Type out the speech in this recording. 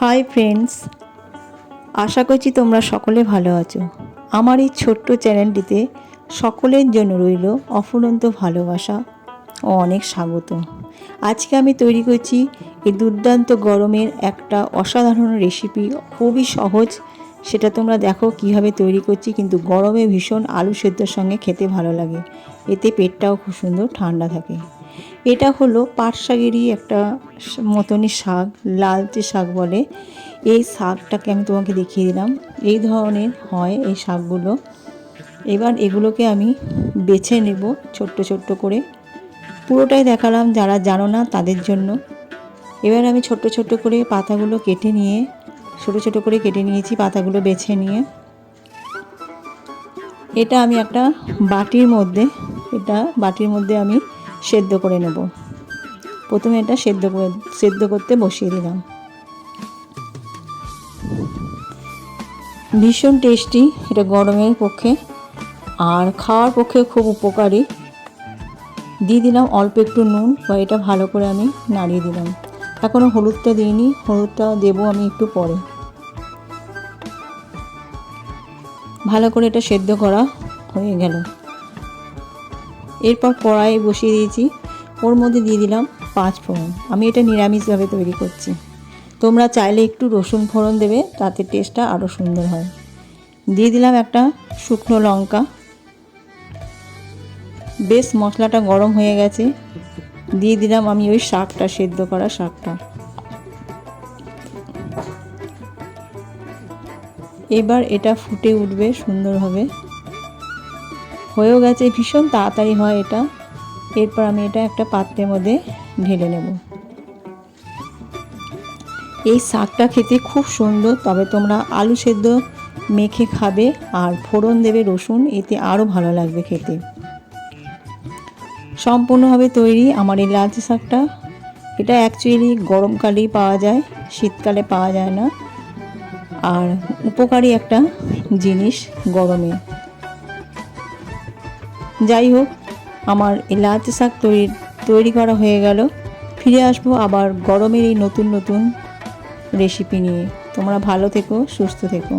Hi friends, আশা করছি তোমরা সকলে ভালো আছো। আমার এই ছোট্ট চ্যানেলটিতে সকলের জন্য রইল অফুরন্ত ভালোবাসা ও অনেক স্বাগত। আজকে আমি তৈরি করছি এই দুর্দান্ত গরমের একটা অসাধারণ রেসিপি, খুবই সহজ। সেটা তোমরা দেখো কিভাবে তৈরি করছি, কিন্তু গরমে ভীষণ আলু সেদ্ধর সঙ্গে খেতে ভালো লাগে, এতে পেটটাও খুব সুন্দর ঠান্ডা থাকে। এটা হলো পাট শাকেরই একটা মতনই শাক, লালচে শাক বলে। এই শাকটাকে আমি তোমাকে দেখিয়ে দিলাম, এই ধরনের হয় এই শাকগুলো। এবার এগুলোকে আমি বেছে নেব ছোট্ট ছোট্ট করে, পুরোটাই দেখালাম যারা জানো না তাদের জন্য। এবার আমি ছোট্ট ছোট্ট করে পাতাগুলো কেটে নিয়ে, ছোটো ছোটো করে কেটে নিয়েছি পাতাগুলো বেছে নিয়ে। এটা আমি একটা বাটির মধ্যে আমি সেদ্ধ করে নেব। প্রথমে এটা সেদ্ধ করতে বসিয়ে দিলাম। ভীষণ টেস্টি, এটা গরমের পক্ষে আর খাওয়ার পক্ষে খুব উপকারী। দিয়ে দিলাম অল্প একটু নুন, বা এটা ভালো করে আমি নাড়িয়ে দিলাম। এখনও হলুদটা দিইনি, হলুদটা দেবো আমি একটু পরে। ভালো করে এটা সেদ্ধ করা হয়ে গেল। এরপর কড়াই বসিয়ে দিয়েছি, ওর মধ্যে দিয়ে দিলাম 5 ফোড়ন। আমি এটা নিরামিষভাবে তৈরি করছি, তোমরা চাইলে একটু রসুন ফোড়ন দেবে, তাতে টেস্টটা আরও সুন্দর হয়। দিয়ে দিলাম একটা শুকনো লঙ্কা। বেশ মশলাটা গরম হয়ে গেছে, দিয়ে দিলাম আমি ওই শাকটা, সেদ্ধ করা শাকটা। এবার এটা ফুটে উঠবে সুন্দরভাবে, হয়েও গেছে, ভীষণ তাড়াতাড়ি হয় এটা। এরপর আমি এটা একটা পাত্রের মধ্যে ঢেলে নেব। এই শাকটা খেতে খুব সুন্দর, তবে তোমরা আলু সেদ্ধ মেখে খাবে আর ফোড়ন দেবে রসুন, এতে আরও ভালো লাগবে খেতে। সম্পূর্ণভাবে তৈরি আমার এই লালচে শাকটা। এটা অ্যাকচুয়ালি গরমকালেই পাওয়া যায়, শীতকালে পাওয়া যায় না, আর উপকারী একটা জিনিস গরমে। যাই হোক, আমার এই লালচে শাক তৈরি করা হয়ে গেল। ফিরে আসবো আবার গরমের এই নতুন নতুন রেসিপি নিয়ে। তোমরা ভালো থেকো, সুস্থ থেকো।